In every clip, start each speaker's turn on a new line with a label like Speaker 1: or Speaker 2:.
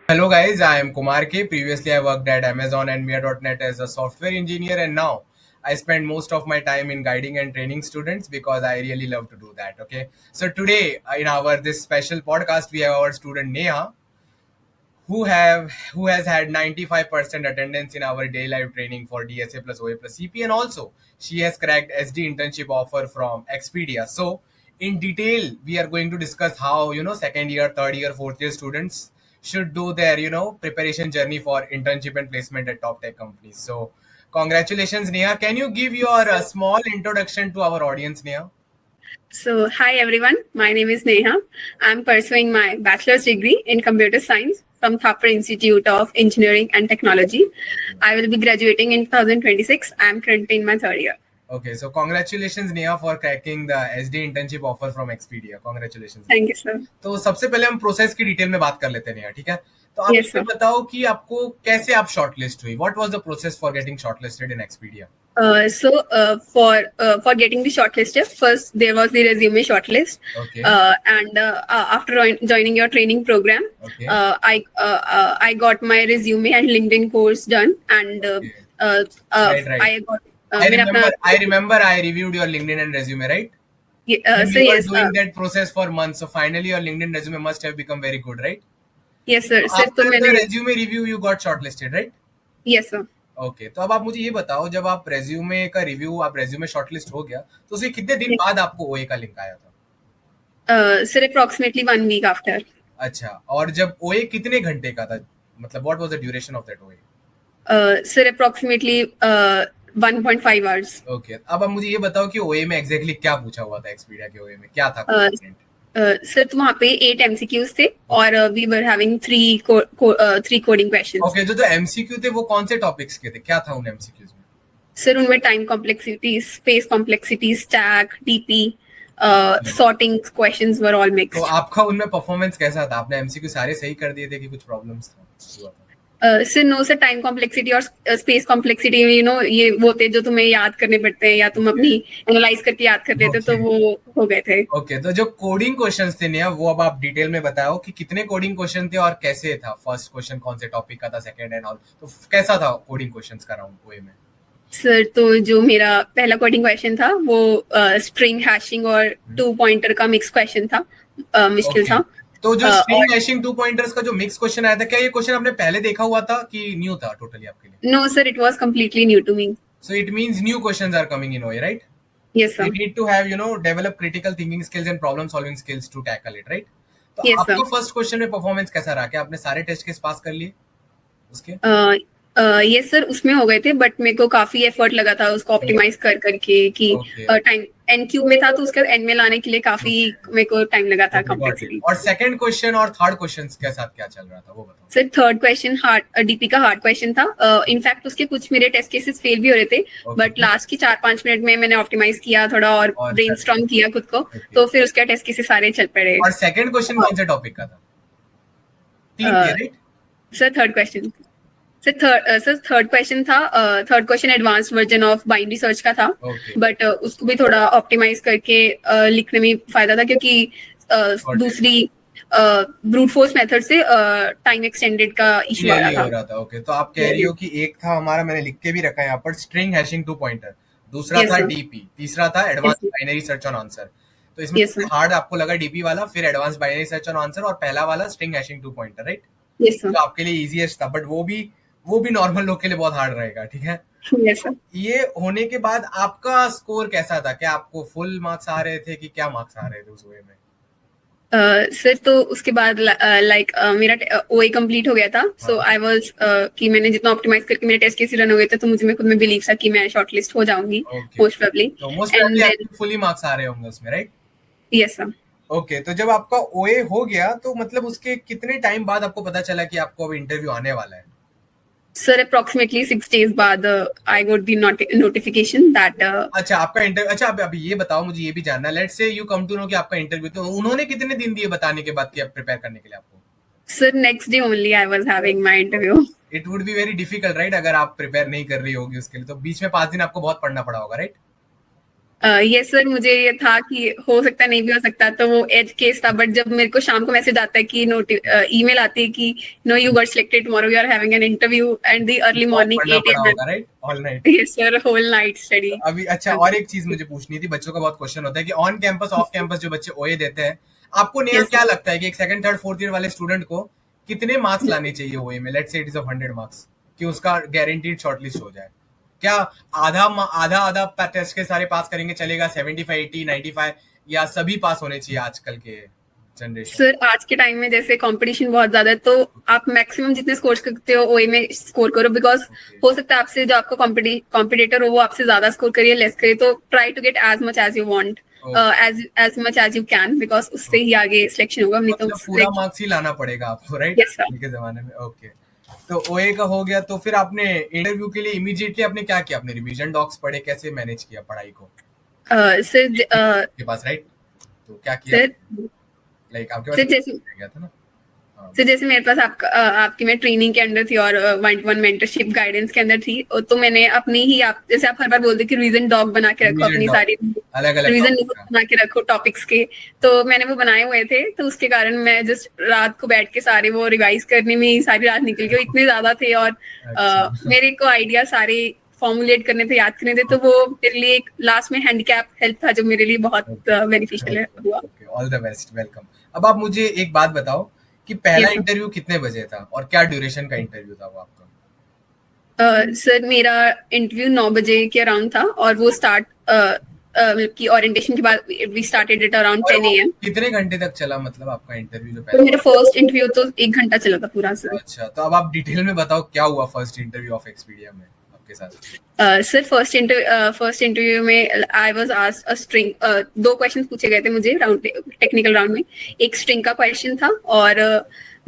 Speaker 1: Hello guys, I am Kumar K. Previously I worked at Amazon and Mia.net as a software engineer, and now I spend most of my time in guiding and training students because I really love to do that. Okay. So today in our this special podcast we have our student Neha who has had 95% attendance in our day live training for DSA plus OA plus CP, and also she has cracked SD internship offer from Expedia. So in detail we are going to discuss how second year, third year, fourth year students should do their preparation journey for internship and placement at top tech companies. So congratulations Neha, can you give your small introduction to our audience, Neha?
Speaker 2: So, hi everyone, my name is Neha. I'm pursuing my bachelor's degree in computer science from Thapar Institute of Engineering and Technology. I will be graduating in 2026. I'm currently in my third year.
Speaker 1: Okay, so congratulations Neha for cracking the SD internship offer from Expedia. Congratulations.
Speaker 2: Thank you, sir.
Speaker 1: तो सबसे पहले हम process की detail में बात कर लेते हैं नेहा, ठीक है? तो आप
Speaker 2: Yes,
Speaker 1: मुझे
Speaker 2: sir.
Speaker 1: बताओ कि आपको कैसे आप शॉर्टलिस्ट हुई? What was the process for getting shortlisted in Expedia?
Speaker 2: For getting the shortlisted, first there was the resume shortlist.
Speaker 1: Okay.
Speaker 2: And after joining your training program,
Speaker 1: Okay.
Speaker 2: I got my resume and LinkedIn course done, and
Speaker 1: Okay. Right.
Speaker 2: I got.
Speaker 1: I remember I reviewed your LinkedIn and resume, right? And
Speaker 2: So
Speaker 1: you were
Speaker 2: yes,
Speaker 1: doing that process for months. So finally your LinkedIn resume must have become very good, right?
Speaker 2: yes sir.
Speaker 1: So after the resume review you got shortlisted, right?
Speaker 2: Yes sir.
Speaker 1: Okay, तो अब आप मुझे ये बताओ, जब आप resume का review, आप रेज्यूमे शॉर्टलिस्ट हो गया तो उसे कितने दिन बाद आपको ओए का लिंक आया था?
Speaker 2: Sir, approximately 1 week after.
Speaker 1: अच्छा, और जब ओए कितने घंटे का था, मतलब what was the duration of that ओए?
Speaker 2: Sir, approximately 1.5 hours.
Speaker 1: ओके, अब आप मुझे ये बताओ कि ओए में एग्जैक्टली क्या पूछा हुआ था? एक्सपीडिया के ओए में क्या था?
Speaker 2: सर, तो वहाँ पे 8 MCQs थे और we were having 3 coding questions.
Speaker 1: Okay, जो MCQ थे वो कौन से टॉपिक्स के थे? क्या था उन MCQs में?
Speaker 2: सर, उनमें time complexity, space complexity, stack, DP, sorting questions were all mixed.
Speaker 1: तो आपका उनमें परफॉर्मेंस कैसा था? आपने MCQ सारे सही कर दिए थे कि कुछ प्रॉब्लम्स था?
Speaker 2: Sir no sir, time complexity और स्पेस कॉम्प्लेक्सिटी ये वो थे जो तुम्हें याद करने पड़ते हैं या तुम अपनी एनालाइज करके याद कर लेते, तो वो हो गए थे.
Speaker 1: ओके, तो जो कोडिंग क्वेश्चंस थे नेहा, वो अब आप डिटेल में बताओ कि कितने कोडिंग क्वेश्चन थे और कैसे था? फर्स्ट क्वेश्चन कौन से टॉपिक का था, सेकंड एंड ऑल, तो कैसा था कोडिंग क्वेश्चंस का राउंड ओए में?
Speaker 2: सर, तो जो मेरा पहला कोडिंग क्वेश्चन था वो स्ट्रिंग हैशिंग और 2 पॉइंटर का मिक्स क्वेश्चन था. मुश्किल था.
Speaker 1: तो जो स्ट्रिंग हैशिंग 2 पॉइंटर्स का जो मिक्स क्वेश्चन आया था, क्या ये क्वेश्चन आपने पहले देखा हुआ था कि न्यू था टोटली आपके लिए?
Speaker 2: No sir, it was completely new to me.
Speaker 1: So it means new questions are coming in OA, right?
Speaker 2: Yes sir.
Speaker 1: You need to have develop critical thinking skills and problem solving skills to tackle it, right? तो
Speaker 2: Yes,
Speaker 1: आपका
Speaker 2: sir.
Speaker 1: First question में performance कैसा रहा? क्या आपने सारे test case पास कर लिए उसके?
Speaker 2: यस सर, उसमें हो गए थे, बट मेरे को काफी एफर्ट लगा था उसको ऑप्टिमाइज कर करके कि टाइम एनक्यू में था तो उसका एन में लाने के लिए काफी मेरे को टाइम लगा था. कॉम्प्लेक्सिटी.
Speaker 1: और सेकंड क्वेश्चन और थर्ड क्वेश्चन के साथ क्या चल रहा था वो बताओ?
Speaker 2: Sir, third question hard DP का हार्ड क्वेश्चन था. इनफैक्ट उसके कुछ मेरे टेस्ट केसेस फेल भी हो रहे थे, बट लास्ट की 4-5 मिनट में मैंने ऑप्टिमाइज किया थोड़ा और ब्रेनस्टॉर्म किया खुद को, तो फिर उसके टेस्ट केसेस सारे चल पड़े.
Speaker 1: और सेकंड क्वेश्चन कौन से टॉपिक का था? 3 थे, right?
Speaker 2: Sir, third question. Third question था, third question advanced version of binary search का था, बट उसको भी थोड़ा ऑप्टिमाइज करके लिखने में फायदा था, क्योंकि दूसरी ब्रूट फोर्स मेथड से टाइम एक्सटेंडेड का इशू आ रहा था.
Speaker 1: ओके, तो आप कह रही हो कि एक था हमारा, मैंने लिख के भी रखा है यहाँ पर, स्ट्रिंग हैशिंग 2 पॉइंटर, दूसरा था डीपी, तीसरा था advanced binary search on answer. तो इसमें हार्ड आपको लगा डीपी वाला, फिर advanced binary search on answer, और पहला वाला स्ट्रिंग हैशिंग 2 पॉइंटर, राइट? तो आपके लिए इजीएस्ट था, बट वो भी नॉर्मल लोग के लिए बहुत हार्ड रहेगा, ठीक है?
Speaker 2: Yes, sir.
Speaker 1: ये होने के बाद आपका स्कोर कैसा था? क्या आपको फुल मार्क्स आ रहे थे कि क्या मार्क्स आ रहे थे उस ओए में?
Speaker 2: सर, तो उसके बाद लाइक मेरा ओए कंप्लीट हो गया था. सो आई वाज कि मैंने जितना ऑप्टिमाइज करके मेरे टेस्ट केस रन हो गए थे, तो मुझे खुद में बिलीव था कि मैं शॉर्टलिस्ट हो जाऊंगी मोस्ट प्रोबब्ली.
Speaker 1: तो मोस्ट प्रोबब्ली आपके फुली मार्क्स आ रहे होंगे उसमें, राइट?
Speaker 2: Yes sir.
Speaker 1: ओके, तो जब आपका ओए हो गया तो मतलब उसके कितने टाइम बाद आपको पता चला कि आपको अब इंटरव्यू आने वाला है?
Speaker 2: सर, approximately 6 days बाद I got the notification that.
Speaker 1: अच्छा, आपका इंटरव्यू, अच्छा अभी ये बताओ, मुझे ये भी जानना, let's say you come to know कि आपका इंटरव्यू, तो उन्होंने कितने दिन दिए बताने के बाद कि आप प्रिपेयर करने के लिए आपको?
Speaker 2: Sir, next day only I was having my interview.
Speaker 1: It would be very difficult, right? अगर आप प्रिपेयर नहीं कर रही होगी उसके लिए, तो बीच में 5 दिन आपको बहुत पढ़ना पड़ा होगा, राइट?
Speaker 2: यस सर, मुझे ये था कि हो सकता है नहीं भी हो सकता, तो वो एज केस था, बट जब मेरे को शाम को मैसेज आता है कि ईमेल आती है कि no you got selected, tomorrow we are having an interview and the early
Speaker 1: बहुत
Speaker 2: मॉर्निंग
Speaker 1: पढ़ना
Speaker 2: 8
Speaker 1: पड़ा
Speaker 2: a.m.
Speaker 1: होगा, right? All night.
Speaker 2: Yes sir, whole night study.
Speaker 1: अभी अच्छा, और एक चीज मुझे पूछनी थी, बच्चों का बहुत क्वेश्चन होता है कि ऑन कैंपस ऑफ कैंपस जो बच्चे ओए देते हैं, आपको नेहा
Speaker 2: यस
Speaker 1: क्या
Speaker 2: सर।
Speaker 1: लगता है कि एक सेकंड थर्ड फोर्थ ईयर वाले स्टूडेंट को कितने मार्क्स लाने चाहिए ओए में? Let's say it is of 100 marks, कि उसका गारंटीड शॉर्टलिस्ट हो जाए। क्या आधा आधा आधा टेस्ट के सारे पास करेंगे चलेगा, 75 80 95, या सभी पास होने चाहिए आजकल के जनरेशन?
Speaker 2: सर आज के टाइम में जैसे कंपटीशन बहुत ज्यादा है, तो आप मैक्सिमम जितने स्कोर करते हो ओए में स्कोर करो, बिकॉज हो सकता है आपसे जो आपका कॉम्पिटिटर हो वो आपसे ज्यादा स्कोर करिए, लेस करिए, तो try to get as much as you want, as much as you can, because उससे ही आगे सिलेक्शन होगा, नहीं तो
Speaker 1: मतलब पूरा मार्क्स ही लाना पड़ेगा आपको, राइट?
Speaker 2: Yes sir.
Speaker 1: के जमाने में। ओके, तो ओए का हो गया, तो फिर आपने इंटरव्यू के लिए इमीडिएटली आपने क्या किया? आपने रिवीजन डॉक्स पढ़े, कैसे मैनेज किया पढ़ाई को?
Speaker 2: सर
Speaker 1: के पास, राइट? तो क्या किया?
Speaker 2: सर
Speaker 1: लाइक आपके
Speaker 2: सर
Speaker 1: पास
Speaker 2: जैसे
Speaker 1: गया था ना? हाँ,
Speaker 2: तो जैसे मेरे पास आपकी मैं ट्रेनिंग के अंदर थी और 1-to-1 मेंटरशिप गाइडेंस के अंदर थी, तो मैंने अपनी ही, आप जैसे आप हर बार बोलते कि रिवीजन डॉग बना के रखो,
Speaker 1: रिवीजन
Speaker 2: अपनी
Speaker 1: डॉक
Speaker 2: सारी
Speaker 1: अलग अलग
Speaker 2: रिवीजन
Speaker 1: टॉपिक
Speaker 2: नोट
Speaker 1: का।
Speaker 2: बना के रखो टॉपिक्स के, तो मैंने वो बनाए हुए थे, तो उसके कारण मैं जस्ट रात को बैठ के सारे वो रिवाइज करने में ही सारी रात निकल गई, इतने ज्यादा थे, और
Speaker 1: अच्छा,
Speaker 2: मेरे को आइडिया सारे फॉर्मुलेट करने थे, याद करने थे, तो वो मेरे लिए एक लास्ट में हैंडीकैप हेल्प था, जो मेरे लिए बहुत बेनिफिशियल हुआ।
Speaker 1: Okay, all the best, welcome. अब आप मुझे एक बात बताओ कि पहला
Speaker 2: यस
Speaker 1: इंटरव्यू कितने बजे था और क्या ड्यूरेशन का इंटरव्यू था वो आपका?
Speaker 2: सर, मेरा इंटरव्यू 9 बजे के अराउंड था, और वो स्टार्ट मतलब कि ओरिएंटेशन के बाद वी स्टार्टेड एट अराउंड
Speaker 1: और
Speaker 2: 10
Speaker 1: वो
Speaker 2: a.m.
Speaker 1: कितने घंटे तक चला, मतलब आपका इंटरव्यू जो
Speaker 2: तो मेरा
Speaker 1: पहला?
Speaker 2: फर्स्ट इंटरव्यू तो 1 घंटा चला था पूरा सर।
Speaker 1: अच्छा, तो अब आप डिटेल में बताओ क्या हुआ फर्स्ट इंटरव्यू ऑफ एक्सपीडिया में आपके साथ?
Speaker 2: सर फर्स्ट इंटरव्यू में I was asked a string, 2 question पूछे गए थे मुझे राउंड, टेक्निकल राउंड में। एक स्ट्रिंग का क्वेश्चन था और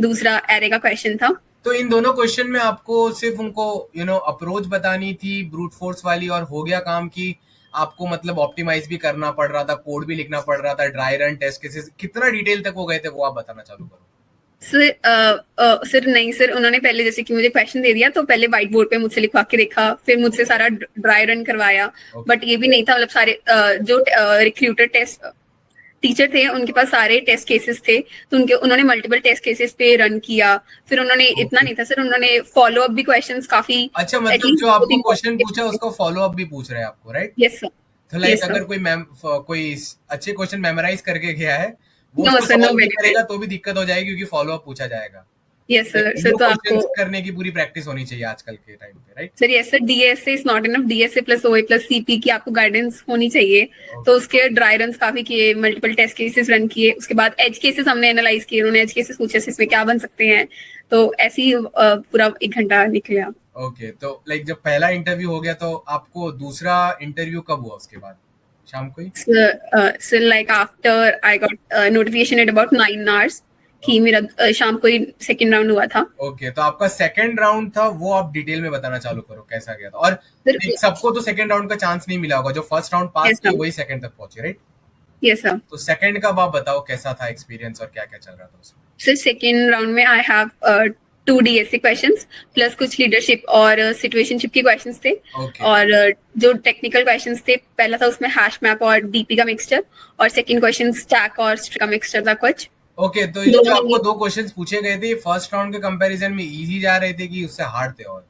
Speaker 2: दूसरा एरे का क्वेश्चन था।
Speaker 1: तो इन दोनों क्वेश्चन में आपको सिर्फ उनको अप्रोच बतानी थी ब्रूट फोर्स वाली और हो गया काम, की आपको मतलब ऑप्टिमाइज भी करना पड़ रहा था, कोड भी लिखना पड़ रहा था, ड्राई रन टेस्ट केसेस, कितना डिटेल तक वो गए थे वो आप बताना चालू करो।
Speaker 2: सर नहीं सर, उन्होंने पहले जैसे कि मुझे क्वेश्चन दे दिया, तो पहले व्हाइट बोर्ड पे मुझसे लिखवा के देखा, फिर मुझसे सारा ड्राई रन करवाया, बट ये भी नहीं था, मतलब सारे जो रिक्रूटर टेस्ट टीचर थे उनके पास सारे टेस्ट केसेस थे, तो उन्होंने मल्टीपल टेस्ट केसेस पे रन किया, फिर उन्होंने इतना नहीं था सर, उन्होंने फॉलो अप भी क्वेश्चंस काफी,
Speaker 1: अच्छा, मतलब
Speaker 2: एटलीस्ट
Speaker 1: जो आपको
Speaker 2: 2-3
Speaker 1: क्वेश्चन पूछा उसको फॉलो अप भी पूछ रहे हैं आपको, राइट?
Speaker 2: Yes sir.
Speaker 1: तो लाइक
Speaker 2: यस सर।
Speaker 1: अगर कोई अच्छे क्वेश्चन मेमोराइज करके गया है, वो
Speaker 2: नो
Speaker 1: उसको
Speaker 2: सर, नो
Speaker 1: सॉल्व नहीं
Speaker 2: बेनिफिट।
Speaker 1: करेगा तो भी दिक्कत हो जाएगी, क्योंकि फॉलो अप पूछा जाएगा।
Speaker 2: Yes sir.
Speaker 1: लेकिन
Speaker 2: सर
Speaker 1: वो
Speaker 2: तो आपको,
Speaker 1: क्वेश्चंस करने की पूरी प्रैक्टिस होनी चाहिए आजकल के टाइम पे, right?
Speaker 2: Sir yes sir, DSA is not enough, DSA plus ओए प्लस सीपी की आपको गाइडेंस होनी चाहिए, तो उसके ड्राई रन काफी किए, मल्टीपल टेस्ट केसेस रन किए, उसके बाद एज केसेस हमने एनालाइज किए, उन्होंने एज केसेस पूछे इसमें क्या बन सकते हैं, तो ऐसे ही पूरा 1 घंटा निकला।
Speaker 1: ओके, तो लाइक जब पहला इंटरव्यू हो गया तो आपको दूसरा इंटरव्यू कब हुआ उसके बाद? शाम को ही?
Speaker 2: Sir like after I got notification at about 9 hours कि मेरा शाम को ही सेकेंड राउंड हुआ था।
Speaker 1: ओके, तो आपका सेकंड राउंड था, वो आप डिटेल में बताना चालू करो कैसा गया था। और
Speaker 2: सर
Speaker 1: like, सबको तो सेकंड राउंड का चांस नहीं मिला होगा, जो फर्स्ट राउंड पास
Speaker 2: यस
Speaker 1: किए
Speaker 2: सर।
Speaker 1: वही सेकंड तक पहुंचे, राइट?
Speaker 2: Yes sir.
Speaker 1: तो सेकंड का आप बताओ कैसा था एक्सपीरियंस और क्या क्या चल रहा था उसमें?
Speaker 2: सर सेकेंड राउंड में I have 2 DSC questions plus कुछ लीडरशिप और सिचुएशनशिप के क्वेश्चंस थे,
Speaker 1: ओके,
Speaker 2: और जो टेक्निकल क्वेश्चंस थे, पहला था उसमें हैश मैप और डीपी का मिक्सचर, और सेकंड क्वेश्चन स्टैक और स्ट्रिंग का मिक्सचर था कुछ।
Speaker 1: ओके, तो ये जो
Speaker 2: दोनों
Speaker 1: आपको
Speaker 2: में
Speaker 1: दो क्वेश्चंस पूछे गए थे फर्स्ट राउंड के कंपैरिजन में इजी जा रहे थे कि उससे हार्ड थे? और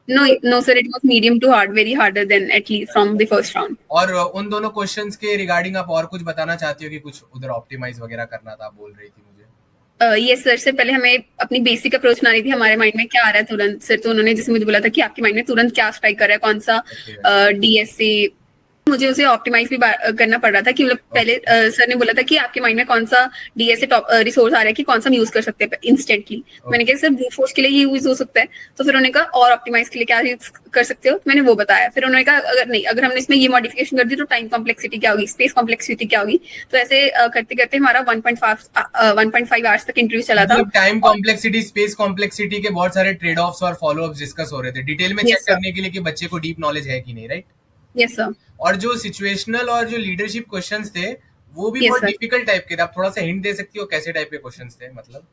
Speaker 2: no sir, it was medium to hard, very harder than at least from the first round.
Speaker 1: और उन दोनों क्वेश्चंस के रिगार्डिंग आप और कुछ बताना चाहती हो कि कुछ उधर ऑप्टिमाइज वगैरह करना था, बोल रही थी मुझे?
Speaker 2: यस सर, से पहले हमें अपनी बेसिक अप्रोच बनानी थी, हमारे माइंड में क्या आ रहा है तुरंत सर, तो उन्होंने जैसे मुझे बोला था कि आपके माइंड में तुरंत क्या स्ट्राइक कर रहा है, कौन सा डीएसए, मुझे उसे ऑप्टिमाइज भी करना पड़ रहा था कि मतलब पहले सर ने बोला था कि आपके माइंड में कौन सा डीएसए टॉप रिसोर्स आ रहा है कि कौन सा हम यूज कर सकते हैं इंस्टेंटली। मैंने कहा सर ब्रूट फोर्स के लिए ये यूज हो सकता है, तो फिर उन्होंने कहा और ऑप्टिमाइज के लिए क्या यूज कर सकते हो, तो मैंने वो बताया, फिर उन्होंने कहा अगर नहीं, अगर हमने इसमें ये मॉडिफिकेशन कर दी तो टाइम कॉम्प्लेक्सिटी क्या होगी, स्पेस कॉम्प्लेक्सिटी क्या होगी, तो ऐसे करते करते हमारा 1.5 आवर्स तक इंटरव्यू चला था।
Speaker 1: मतलब टाइम कॉम्प्लेक्सिटी, स्पेस कॉम्प्लेक्सिटी के बहुत सारे ट्रेड ऑफ्स और फॉलो अप्स डिस्कस हो रहे थे डिटेल में, चेक करने के लिए कि बच्चे को डीप नॉलेज है कि नहीं, राइट?
Speaker 2: Yes sir.
Speaker 1: और जो सिचुएशनल और जो लीडरशिप क्वेश्चंस थे वो भी
Speaker 2: यस
Speaker 1: बहुत
Speaker 2: सर।
Speaker 1: डिफिकल्ट टाइप के थे, आप थोड़ा सा हिंट दे सकती हो कैसे टाइप के क्वेश्चंस थे मतलब?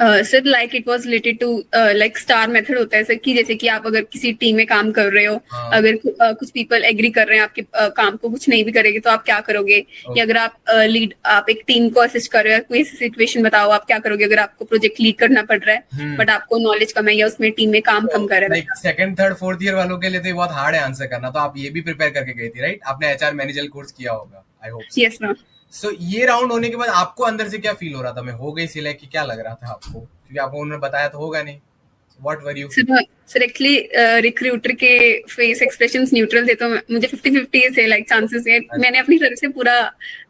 Speaker 2: Sir like it was related to like star method होता है सर कि जैसे कि आप अगर किसी टीम में काम कर रहे हो, अगर कुछ पीपल एग्री कर रहे हैं आपके काम को, कुछ नहीं भी करेंगे तो आप क्या करोगे, या अगर आप लीड आप एक टीम को असिस्ट कर रहे हो, कोई ऐसी सिचुएशन बताओ आप क्या करोगे अगर आपको प्रोजेक्ट लीड करना पड़ रहा है बट आपको नॉलेज कम है या उसमें टीम में काम कम कर रहे हैं.
Speaker 1: सेकंड थर्ड फोर्थ ईयर वालों के लिए तो ये बहुत हार्ड है आंसर करना, तो आप ये भी प्रिपेयर करके गई थी, राइट? आपने एचआर मैनेजर कोर्स किया होगा, I hope.
Speaker 2: Yes ma'am.
Speaker 1: So ये राउंड होने के बाद आपको अंदर से क्या फील हो रहा था? मैं हो गई सिलेक्ट कि क्या लग रहा था आपको? क्योंकि आपको उन्होंने बताया तो होगा नहीं. What were you?
Speaker 2: Sir actually recruiter के फेस एक्सप्रेशंस न्यूट्रल थे तो मुझे 50-50 से लाइक चांसेस है. मैंने अपनी तरफ से पूरा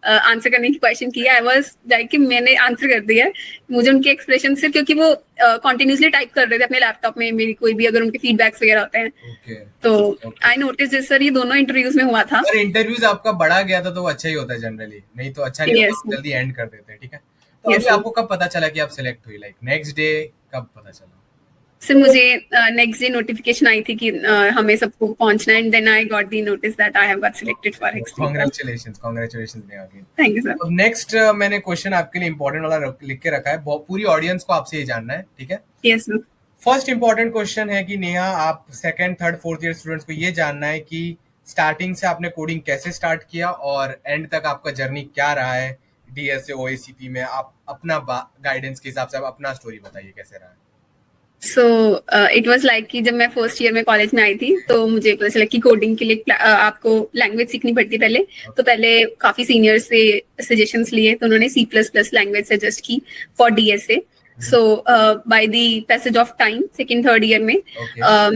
Speaker 2: आंसर करने की क्वेश्चन किया. आई वाज लाइक कि मैंने आंसर कर दिया. मुझे उनके एक्सप्रेशन से, क्योंकि वो कंटिन्यूअसली टाइप कर रहे थे अपने लैपटॉप में, मेरी कोई भी अगर उनके फीडबैक्स वगैरह होते हैं तो आई नोटिस दिस. सर ये दोनों इंटरव्यूज में हुआ था.
Speaker 1: अगर इंटरव्यूज आपका बढ़ा गया था तो अच्छा ही होता है जनरली, नहीं तो अच्छा नहीं होता, जल्दी एंड कर देते हैं. ठीक है, तो अभी आपको कब पता चला कि आप सिलेक्ट हुई? लाइक नेक्स्ट डे कब पता चला?
Speaker 2: सर मुझे नेक्स्ट डे नोटिफिकेशन आई थी कि हमें सबको पहुंचना है, and then I got the notice that I have got selected for Expedia.
Speaker 1: Congratulations Neha again.
Speaker 2: Thank you sir.
Speaker 1: अब नेक्स्ट मैंने क्वेश्चन आपके लिए इंपॉर्टेंट वाला लिख के रखा है, पूरी ऑडियंस को आपसे ये जानना है. ठीक है?
Speaker 2: Yes sir.
Speaker 1: First important question है कि नेहा, आप second third fourth year students को ये जानना है कि स्टार्टिंग से आपने कोडिंग कैसे स्टार्ट किया और एंड तक आपका जर्नी क्या रहा है डीएसए ओएसीपी में. आप अपना गाइडेंस के हिसाब से आप अपना स्टोरी बताइए कैसे रहा है.
Speaker 2: सो इट वाज लाइक कि जब मैं फर्स्ट ईयर में कॉलेज में आई थी तो मुझे पता चला कि कोडिंग के लिए आपको लैंग्वेज सीखनी पड़ती है पहले. तो पहले काफी सीनियर्स से सजेशंस लिए तो उन्होंने C++ लैंग्वेज सजेस्ट की for DSA. So by the passage of time second third year में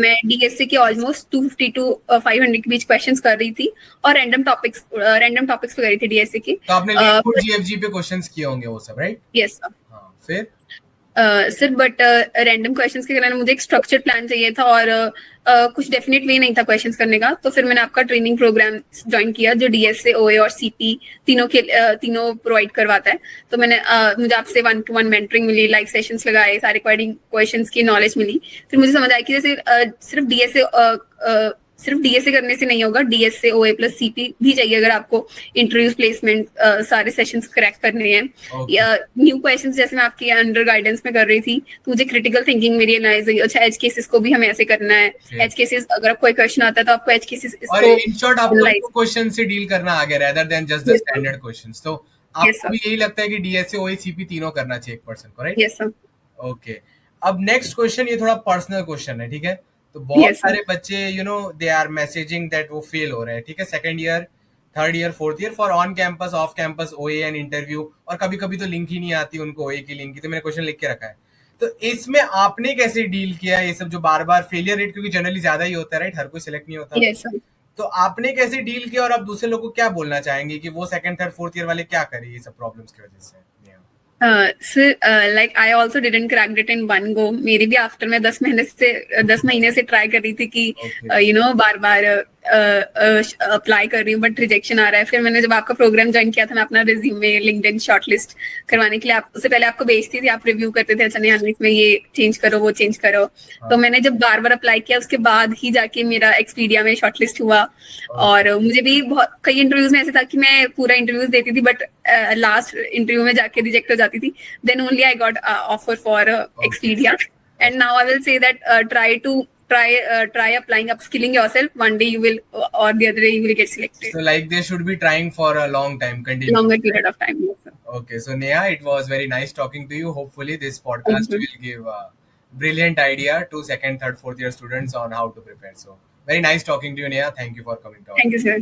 Speaker 2: मैं डीएसए के ऑलमोस्ट 250 to 500 के बीच क्वेश्चंस कर रही थी और रैंडम टॉपिक्स पे कर रही थी डीएसए के.
Speaker 1: तो आपने जीएफजी पे क्वेश्चंस किए होंगे वो सब, राइट?
Speaker 2: Yes sir.
Speaker 1: हां, फिर
Speaker 2: सर बट रैंडम क्वेश्चंस के कारण मुझे एक स्ट्रक्चर्ड प्लान चाहिए था और कुछ डेफिनेट वे नहीं था क्वेश्चंस करने का. तो फिर मैंने आपका ट्रेनिंग प्रोग्राम ज्वाइन किया जो डीएसए ओए और सीपी तीनों प्रोवाइड करवाता है. तो मैंने मुझे आपसे 1-to-1 मेंटरिंग मिली, लाइव सेशंस लगाए, सारे कोडिंग क्वेश्चंस की नॉलेज मिली. फिर मुझे समझ आया कि जैसे सिर्फ डीएसए करने से नहीं होगा, डीएसए ओए प्लस सीपी भी चाहिए अगर आपको इंटरव्यूज प्लेसमेंट सारे सेशंस क्रैक करने हैं. न्यू क्वेश्चंस जैसे मैं आपकी अंडर गाइडेंस में कर रही थी तो मुझे क्रिटिकल थिंकिंग मेरी एनालाइज हुई. अच्छा, एज केसेस को भी हमें ऐसे करना है. एज केसेस अगर कोई क्वेश्चन आता है तो आपको एज केसेस
Speaker 1: इसको इन शॉर्ट आपको क्वेश्चन से डील करना आ गया rather than just the standard questions. तो आपको भी यही लगता है कि डीएसए ओए सीपी तीनों करना चाहिए एक पर्सन को, राइट?
Speaker 2: Yes sir.
Speaker 1: ओके, अब नेक्स्ट क्वेश्चन ये थोड़ा पर्सनल क्वेश्चन है. ठीक है? तो बहुत सारे बच्चे दे आर मैसेजिंग दैट वो फेल हो रहे हैं. ठीक है? Second year, third year, fourth year for on campus, off campus, ओए एंड इंटरव्यू, और कभी कभी तो लिंक ही नहीं आती उनको ओए की लिंक की. तो मैंने क्वेश्चन लिख के रखा है. तो इसमें आपने कैसे डील किया ये सब जो बार बार फेलियर रेट, क्योंकि जनरली ज्यादा ही होता है, राइट? हर कोई सिलेक्ट नहीं होता.
Speaker 2: yes,
Speaker 1: तो आपने कैसे डील किया और आप दूसरे लोगों को क्या बोलना चाहेंगे कि वो सेकंड थर्ड फोर्थ ईयर वाले क्या करें ये सब प्रॉब्लम्स की वजह से?
Speaker 2: Sir, like I also didn't crack it in one go. मेरी भी आफ्टर में 10 महीने से ट्राई कर रही थी कि बार बार अप्लाई कर रही हूँ बट रिजेक्शन आ रहा है. फिर मैंने जब आपका प्रोग्राम ज्वाइन किया था मैं अपना रिज्यूमे लिंक्डइन शॉर्टलिस्ट करवाने के लिए उससे पहले आपको भेजती थी, आप रिव्यू करते थे, अच्छा नहीं इसमें ये चेंज करो वो चेंज करो. तो मैंने जब बार बार अप्लाई किया उसके बाद ही जाके मेरा एक्सपीडिया में शॉर्टलिस्ट हुआ. और मुझे भी बहुत कई इंटरव्यूज में ऐसे था कि मैं पूरा इंटरव्यूज देती थी बट लास्ट इंटरव्यू में जाके रिजेक्ट हो जाती थी. Then only I got offer for Expedia. And now I will say that try applying, upskilling yourself. One day you will, or the other day you will get selected.
Speaker 1: So like they should be trying for a long time, continue.
Speaker 2: Longer period of time. Yes, sir.
Speaker 1: Okay, so Neha, it was very nice talking to you. Hopefully this podcast will give a brilliant idea to second, third, fourth year students on how to prepare. So very nice talking to you, Neha. Thank you for coming to our.
Speaker 2: Thank you, sir.